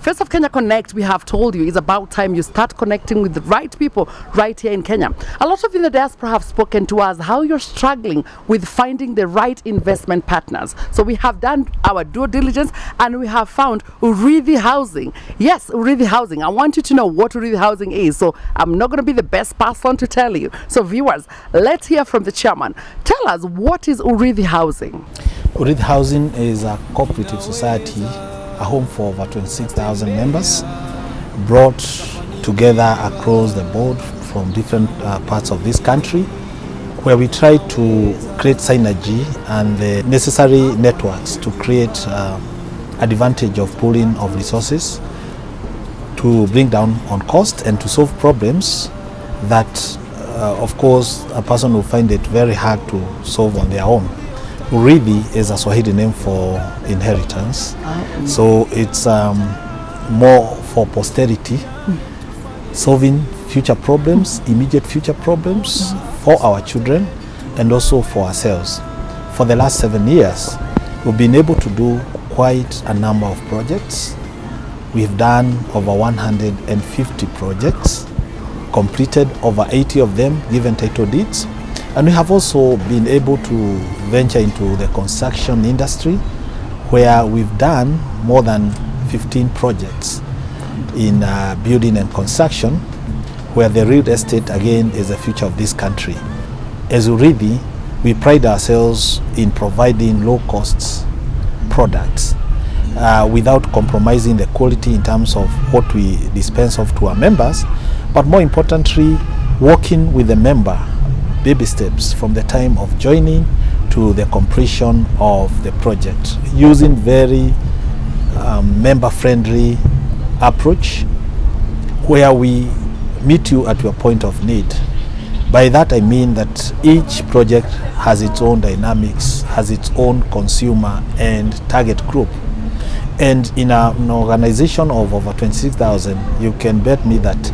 Face of Kenya Connect, we have told you, is about time you start connecting with the right people right here in Kenya. A lot of you in the diaspora have spoken to us how you're struggling with finding the right investment partners. So we have done our due diligence and we have found Urithi Housing. Yes, Urithi Housing. I want you to know what Urithi Housing is. So I'm not going to be the best person to tell you. So viewers, let's hear from the chairman. Tell us, what is Urithi Housing? Oded Housing is a cooperative society, a home for over 26,000 members, brought together across the board from different parts of this country, where we try to create synergy and the necessary networks to create advantage of pooling of resources to bring down on cost and to solve problems that, of course, a person will find it very hard to solve on their own. Urithi is a Swahili name for inheritance, so it's more for posterity, solving future problems, immediate future problems for our children and also for ourselves. For the last 7 years, we've been able to do quite a number of projects. We've done over 150 projects, completed over 80 of them, given title deeds. And we have also been able to venture into the construction industry, where we've done more than 15 projects in building and construction, where the real estate again is the future of this country. As Urithi, we pride ourselves in providing low-cost products without compromising the quality in terms of what we dispense of to our members, but more importantly, working with the member, baby steps from the time of joining to the completion of the project, using very member-friendly approach, where we meet you at your point of need. By that I mean that each project has its own dynamics, has its own consumer and target group. And in an organization of over 26,000, you can bet me that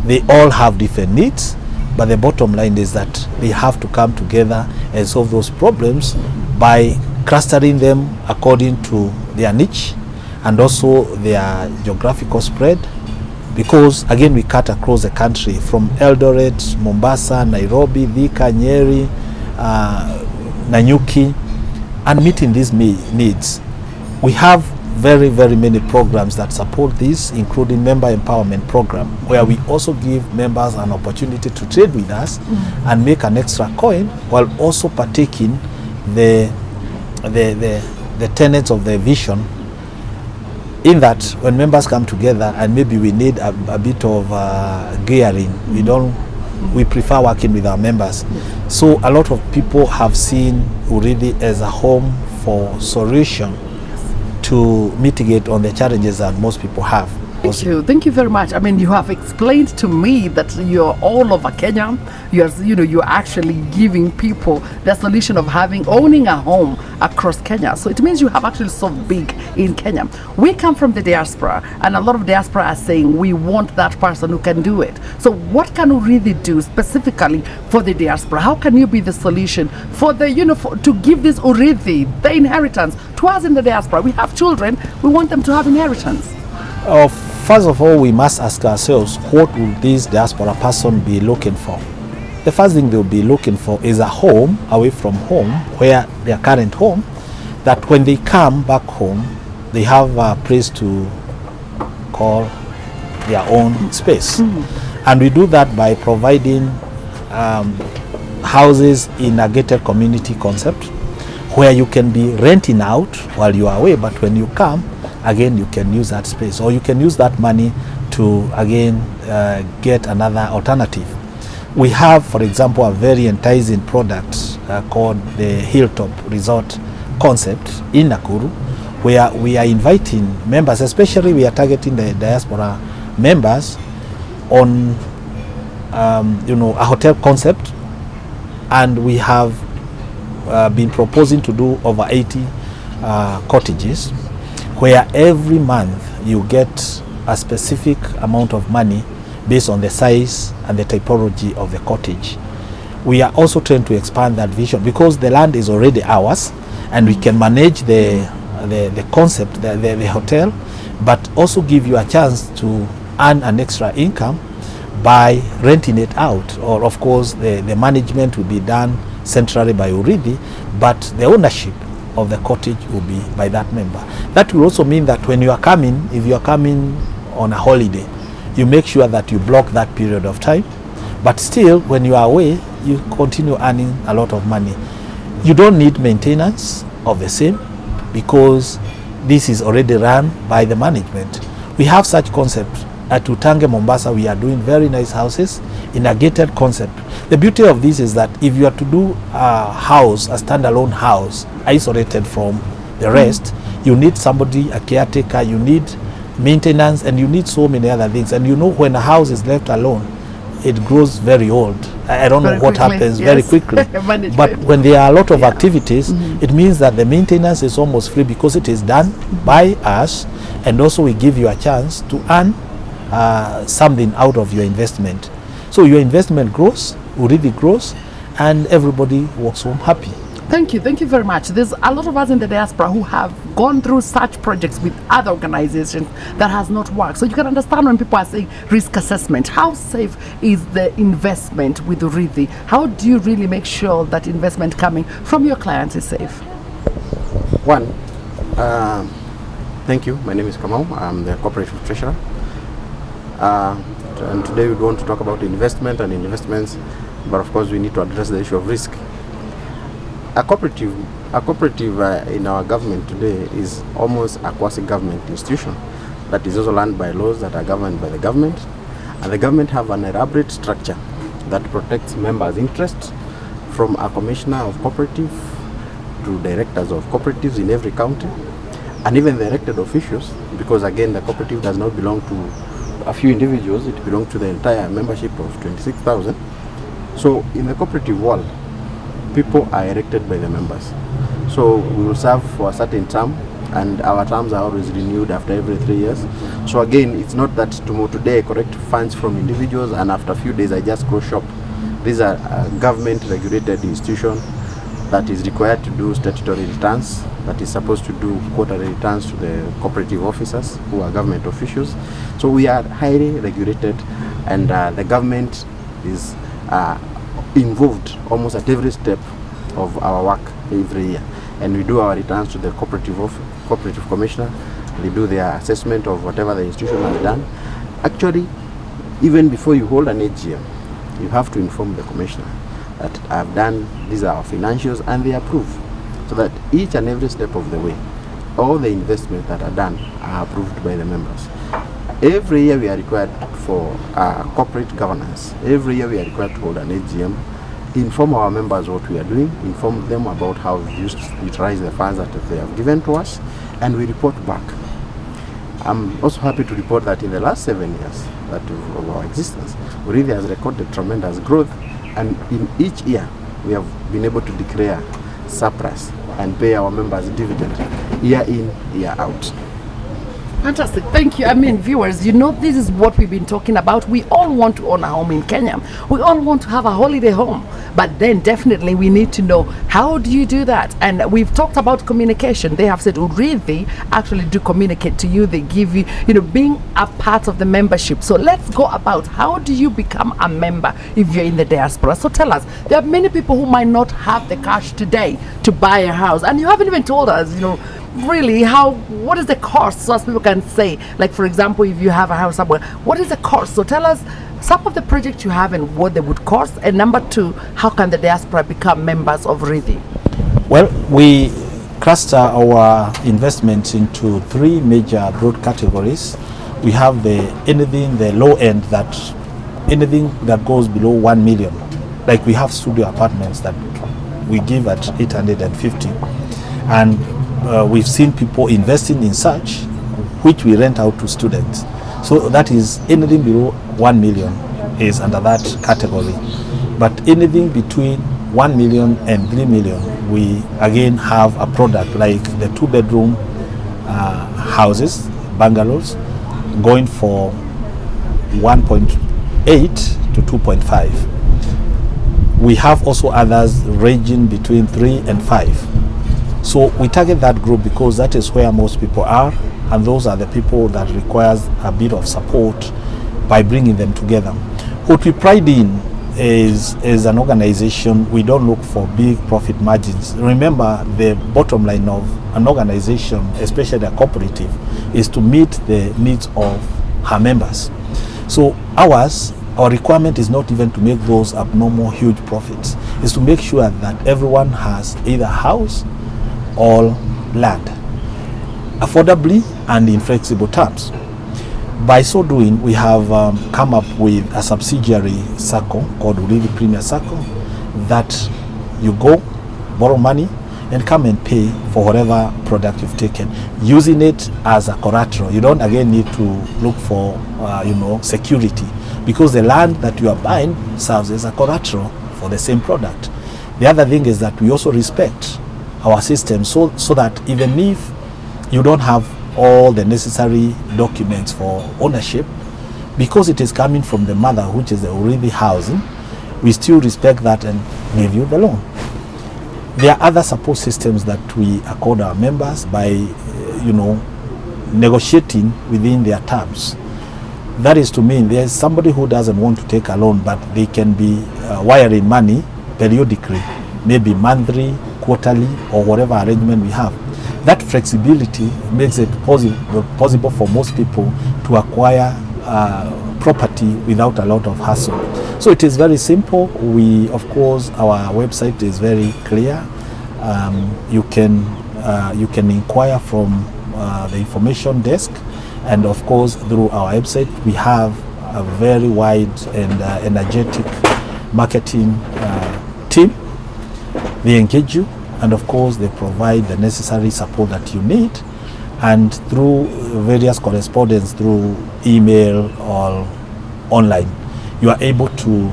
they all have different needs, but the bottom line is that they have to come together and solve those problems by clustering them according to their niche and also their geographical spread. Because again, we cut across the country from Eldoret, Mombasa, Nairobi, Thika, Nyeri, Nanyuki, and meeting these needs. We have very many programs that support this, including member empowerment program, where we also give members an opportunity to trade with us and make an extra coin, while also partaking the tenets of the vision, in that when members come together and maybe we need a bit of gearing, we prefer working with our members. So a lot of people have seen Urithi as a home for solution to mitigate on the challenges that most people have. Thank you very much. I mean, you have explained to me that you're all over Kenya. You're actually giving people the solution of owning a home across Kenya. So it means you have actually so big in Kenya. We come from the diaspora, and a lot of diaspora are saying we want that person who can do it. So what can Urithi do specifically for the diaspora? How can you be the solution for the to give this Urithi, the inheritance, to us in the diaspora? We have children. We want them to have inheritance. First of all, we must ask ourselves, what will this diaspora person be looking for? The first thing they'll be looking for is a home away from home, where their current home, that when they come back home, they have a place to call their own space. And we do that by providing houses in a gated community concept, where you can be renting out while you are away, but when you come, again, you can use that space, or you can use that money to again get another alternative. We have, for example, a very enticing product called the Hilltop Resort concept in Nakuru, where we are inviting members, especially we are targeting the diaspora members, on a hotel concept, and we have been proposing to do over 80 cottages, where every month you get a specific amount of money based on the size and the typology of the cottage. We are also trying to expand that vision, because the land is already ours and we can manage the concept, the hotel, but also give you a chance to earn an extra income by renting it out. Or of course the management will be done centrally by Urithi, but the ownership of the cottage will be by that member. That will also mean that when you are coming, if you are coming on a holiday, you make sure that you block that period of time, but still when you are away, you continue earning a lot of money. You don't need maintenance of the same because this is already run by the management. We have such concepts. At Utange, Mombasa, we are doing very nice houses in a gated concept. The beauty of this is that if you are to do a house, a standalone house, isolated from the rest, you need somebody, a caretaker, you need maintenance, and you need so many other things. And you know, when a house is left alone, it grows very old. I don't know what happens very quickly. But when there are a lot of activities, it means that the maintenance is almost free because it is done by us, and also we give you a chance to earn something out of your investment. So your investment grows, Urithi grows, and everybody walks home happy. Thank you very much. There's a lot of us in the diaspora who have gone through such projects with other organizations that has not worked. So you can understand when people are saying risk assessment, how safe is the investment with Urithi? How do you really make sure that investment coming from your clients is safe? One, thank you. My name is Kamau. I'm the cooperative treasurer. And today we want to talk about investment and investments, but of course we need to address the issue of risk. A cooperative in our government today is almost a quasi-government institution that is also run by laws that are governed by the government, and the government have an elaborate structure that protects members' interests, from a commissioner of cooperative to directors of cooperatives in every county, and even the elected officials, because again the cooperative does not belong to a few individuals, it belongs to the entire membership of 26,000. So in the cooperative world, people are elected by the members. So we will serve for a certain term, and our terms are always renewed after every 3 years. So again, it's not that today I collect funds from individuals and after a few days I just go shop. These are government regulated institution that is required to do statutory returns, that is supposed to do quarterly returns to the cooperative officers who are government officials. So we are highly regulated, and the government is involved almost at every step of our work every year, and we do our returns to the cooperative commissioner. They do their assessment of whatever the institution has done. Actually, even before you hold an AGM, you have to inform the commissioner that I've done, these are our financials, and they approve, so that each and every step of the way, all the investments that are done are approved by the members. Every year we are required for corporate governance. Every year we are required to hold an AGM, inform our members what we are doing, inform them about how we utilize the funds that they have given to us, and we report back. I'm also happy to report that in the last 7 years of our existence, Urithi has recorded tremendous growth, and in each year we have been able to declare surplus and pay our members dividend year in, year out. Fantastic. Thank you. I mean, viewers, you know, this is what we've been talking about. We all want to own a home in Kenya. We all want to have a holiday home. But then definitely we need to know, how do you do that? And we've talked about communication. They have said, Urithi actually do communicate to you. They give you, being a part of the membership. So let's go about, how do you become a member if you're in the diaspora? So tell us, there are many people who might not have the cash today to buy a house. And you haven't even told us, really what is the cost, so as people can say, like for example, if you have a house somewhere, what is the cost? So tell us some of the projects you have and what they would cost, and number two, how can the diaspora become members of Urithi? Well, we cluster our investments into three major broad categories. We have the low end, that anything that goes below 1 million, like we have studio apartments that we give at 850, and we've seen people investing in such, which we rent out to students. So that is anything below 1 million is under that category. But anything between 1 million and 3 million, we again have a product like the 2-bedroom houses, bungalows, going for 1.8 to 2.5. We have also others ranging between 3 and 5. So we target that group because that is where most people are, and those are the people that requires a bit of support by bringing them together. What we pride in is an organization, we don't look for big profit margins. Remember, the bottom line of an organization, especially a cooperative, is to meet the needs of her members. So our requirement is not even to make those abnormal huge profits. It's to make sure that everyone has either house or land, affordably and in flexible terms. By so doing, we have come up with a subsidiary circle called Urithi Premier Circle that you go, borrow money, and come and pay for whatever product you've taken, using it as a collateral. You don't again need to look for security, because the land that you are buying serves as a collateral for the same product. The other thing is that we also respect our system so that even if you don't have all the necessary documents for ownership, because it is coming from the mother, which is the Urithi housing, we still respect that and give you the loan. There are other support systems that we accord our members by negotiating within their terms. That is to mean there's somebody who doesn't want to take a loan, but they can be wiring money periodically, maybe monthly, quarterly, or whatever arrangement we have. That flexibility makes it possible for most people to acquire property without a lot of hassle. So it is very simple. Of course, our website is very clear. You can inquire from the information desk, and of course through our website we have a very wide and energetic marketing team. They engage you, and of course they provide the necessary support that you need, and through various correspondence, through email or online, you are able to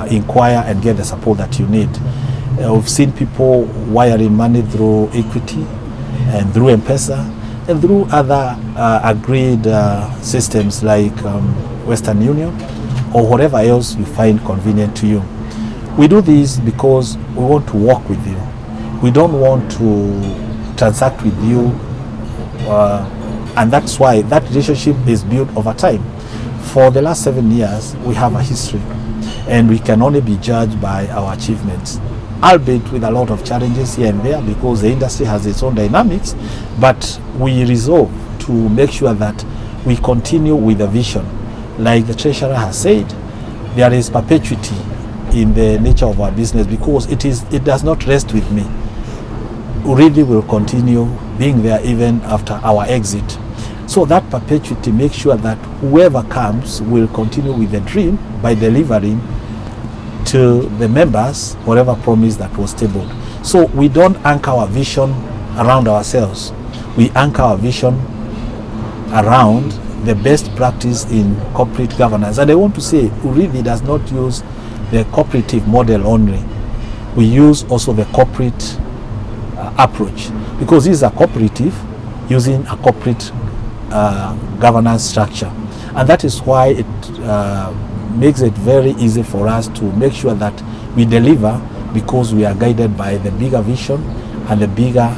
inquire and get the support that you need. We've seen people wiring money through Equity and through M-Pesa and through other agreed systems like Western Union or whatever else you find convenient to you. We do this because we want to work with you. We don't want to transact with you, and that's why that relationship is built over time. For the last 7 years, we have a history, and we can only be judged by our achievements, albeit with a lot of challenges here and there, because the industry has its own dynamics. But we resolve to make sure that we continue with the vision. Like the treasurer has said, there is perpetuity in the nature of our business, because it does not rest with me. Urithi will continue being there even after our exit. So that perpetuity makes sure that whoever comes will continue with the dream by delivering to the members whatever promise that was tabled. So we don't anchor our vision around ourselves. We anchor our vision around the best practice in corporate governance. And I want to say, Urithi does not use the cooperative model only. We use also the corporate approach, because this is a cooperative using a corporate governance structure, and that is why it makes it very easy for us to make sure that we deliver, because we are guided by the bigger vision and the bigger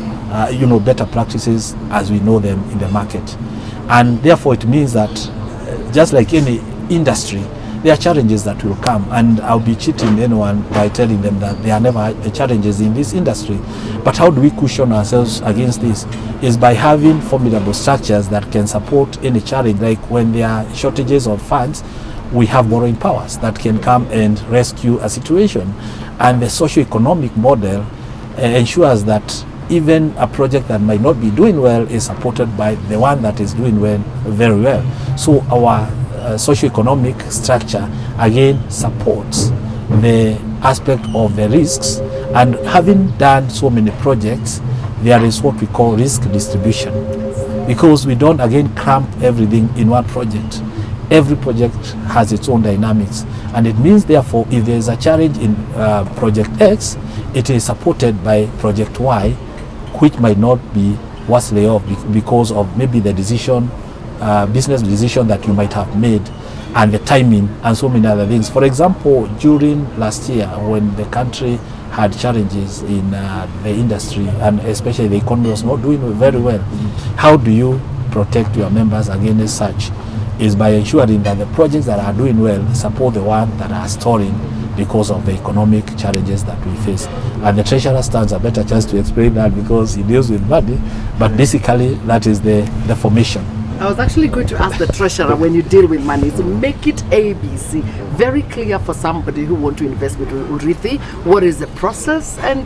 better practices as we know them in the market. And therefore it means that just like any industry, there are challenges that will come, and I'll be cheating anyone by telling them that there are never challenges in this industry. But how do we cushion ourselves against this? Is by having formidable structures that can support any challenge. Like when there are shortages of funds, we have borrowing powers that can come and rescue a situation. And the socio-economic model ensures that even a project that might not be doing well is supported by the one that is doing well, very well. So our socio-economic structure again supports the aspect of the risks, and having done so many projects, there is what we call risk distribution, because we don't again cramp everything in one project. Every project has its own dynamics, and it means therefore if there is a challenge in project X, it is supported by project Y, which might not be worthily off because of maybe the decision, business decision that you might have made, and the timing, and so many other things. For example, during last year, when the country had challenges in the industry, and especially the economy was not doing very well, how do you protect your members against such is by ensuring that the projects that are doing well support the ones that are stalling because of the economic challenges that we face. And the treasurer stands a better chance to explain that because he deals with money, but basically that is the formation. I was actually going to ask the treasurer, when you deal with money, so make it ABC, very clear for somebody who want to invest with Urithi. What is the process, and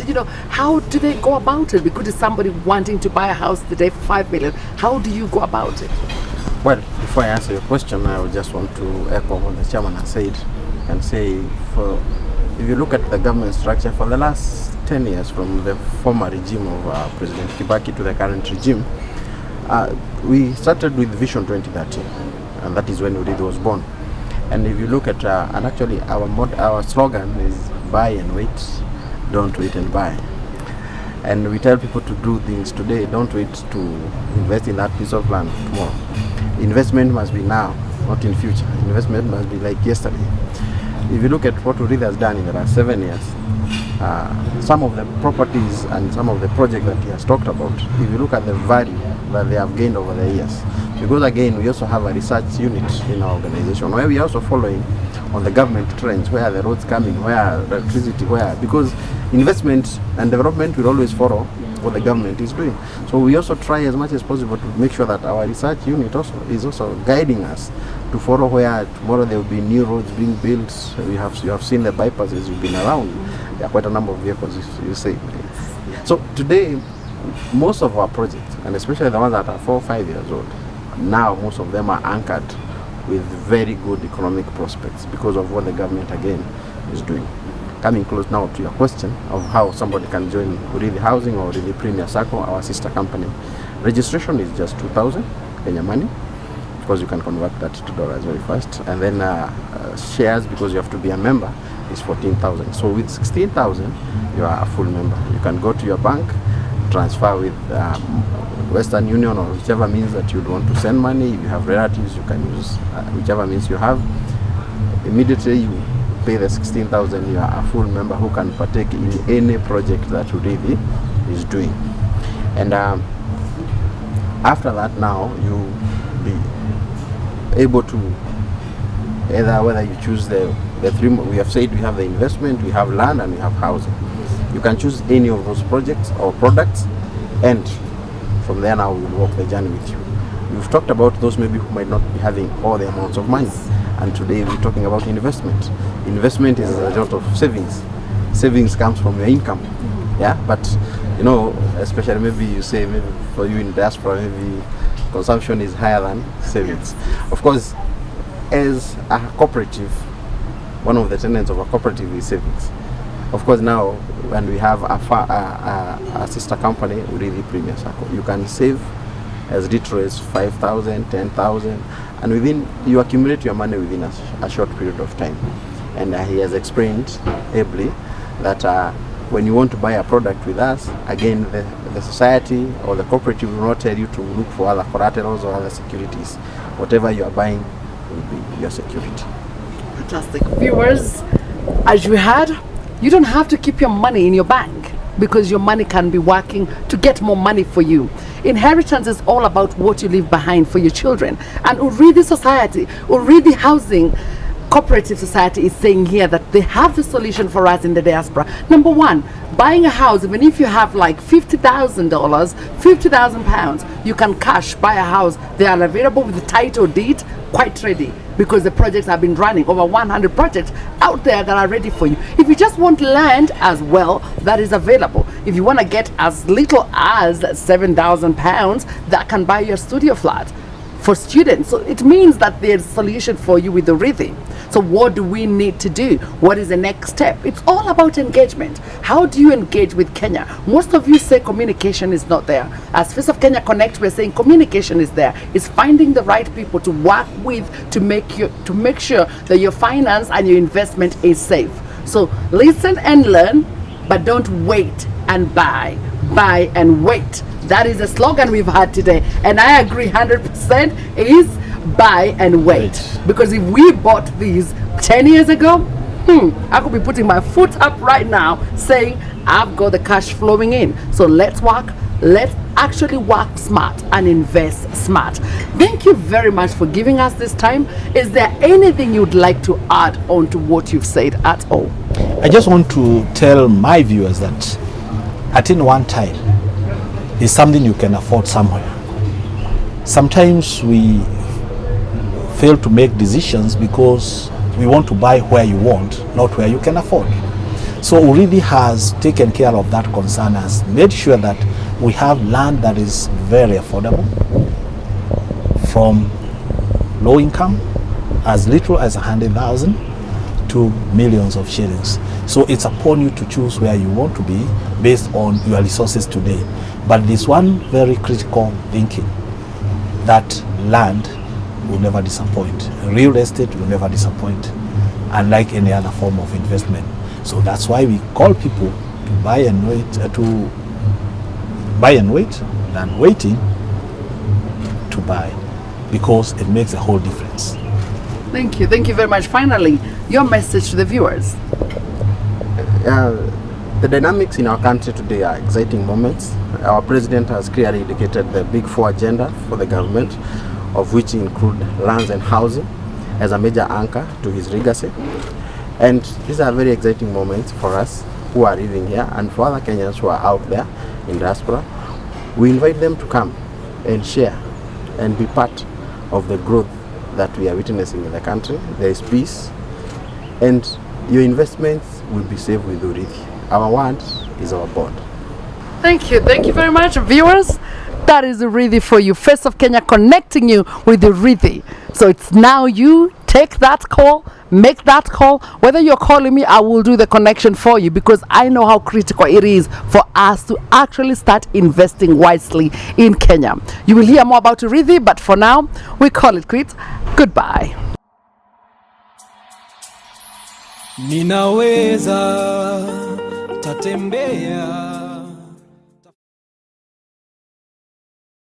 how do they go about it? Because if somebody wanting to buy a house today for 5 million, how do you go about it? Well, before I answer your question, I would just want to echo what the chairman has said and say, if you look at the government structure for the last 10 years, from the former regime of President Kibaki to the current regime, we started with Vision 2030, and that is when Oded was born. And if you look at, and actually our slogan is buy and wait, don't wait and buy. And we tell people to do things today, don't wait to invest in that piece of land tomorrow. Investment must be now, not in future. Investment must be like yesterday. If you look at what Urithi has done in the last 7 years, some of the properties and some of the projects that he has talked about, if you look at the value that they have gained over the years, because again we also have a research unit in our organization where we are also following on the government trends, where are the roads coming, where electricity, because investment and development will always follow what the government is doing. So we also try as much as possible to make sure that our research unit is also guiding us to follow where tomorrow there will be new roads being built. You have seen the bypasses, you've been around. There are quite a number of vehicles, you say. So today, most of our projects, and especially the ones that are 4 or 5 years old, now most of them are anchored with very good economic prospects because of what the government again is doing. Coming close now to your question of how somebody can join Urithi Housing or Urithi Premier Circle, our sister company. Registration is just 2,000 Kenya money, because you can convert that to dollars very fast. And then shares, because you have to be a member, is 14,000. So with 16,000, you are a full member. You can go to your bank, transfer with Western Union or whichever means that you'd want to send money. If you have relatives, you can use whichever means you have. Immediately you pay the 16,000, you are a full member who can partake in any project that Urithi is doing. And after that, now you be able to whether you choose the three. We have said we have the investment, we have land, and we have housing. You can choose any of those projects or products, and from there now we will walk the journey with you. We've talked about those maybe who might not be having all the amounts of money, and today we're talking about investment. Investment is a result of savings. Savings comes from your income, yeah. But especially maybe you say maybe for you in diaspora, maybe consumption is higher than savings. Of course, as a cooperative, one of the tenets of a cooperative is savings. Of course, now when we have a sister company, Urithi Premier Circle, you can save as little as 5,000, 10,000, and within you accumulate your money within a short period of time. And he has explained ably that when you want to buy a product with us, again, the society or the cooperative will not tell you to look for other collaterals or other securities. Whatever you are buying will be your security. Fantastic. Viewers, as you heard, you don't have to keep your money in your bank, because your money can be working to get more money for you. Inheritance is all about what you leave behind for your children. And Urithi Society, Urithi Housing Cooperative Society is saying here that they have the solution for us in the diaspora. Number one, buying a house, even if you have like $50,000, 50,000 pounds, you can cash buy a house. They are available with the title deed, quite ready, because the projects have been running. Over 100 projects out there that are ready for you. If you just want land as well, that is available. If you want to get as little as 7,000 pounds, that can buy your studio flat for students. So it means that there's a solution for you with the Urithi. So what do we need to do? What is the next step? It's all about engagement. How do you engage with Kenya? Most of you say communication is not there. As Face of Kenya Connect, we're saying communication is there. It's finding the right people to work with to make sure that your finance and your investment is safe. So listen and learn, but don't wait and buy. Buy and wait. That is a slogan we've had today, and I agree 100% is buy and wait. Because if we bought these 10 years ago, I could be putting my foot up right now saying I've got the cash flowing in. So let's work, Let's actually work smart and invest smart. Thank you very much for giving us this time. Is there anything you'd like to add on to what you've said at all? I just want to tell my viewers that at any one time is something you can afford somewhere. Sometimes we fail to make decisions because we want to buy where you want, not where you can afford. So Urithi has taken care of that concern, has made sure that we have land that is very affordable, from low income, as little as 100,000 to millions of shillings. So it's upon you to choose where you want to be based on your resources today. But this one very critical thinking, that land will never disappoint. Real estate will never disappoint, unlike any other form of investment. So that's why we call people to buy and wait than waiting to buy, because it makes a whole difference. Thank you very much. Finally, your message to the viewers. The dynamics in our country today are exciting moments. Our president has clearly indicated the big four agenda for the government, of which include lands and housing as a major anchor to his legacy. And these are very exciting moments for us who are living here and for other Kenyans who are out there in diaspora. We invite them to come and share and be part of the growth that we are witnessing in the country. There is peace, and your investments will be safe with Urithi. Our word is our bond. Thank you very much, viewers. That is Urithi for you. Face of Kenya connecting you with Urithi. So it's now you take that call, make that call. Whether you're calling me, I will do the connection for you, because I know how critical it is for us to actually start investing wisely in Kenya. You will hear more about Urithi, but for now, we call it quits. Goodbye. Ninaweza tatembea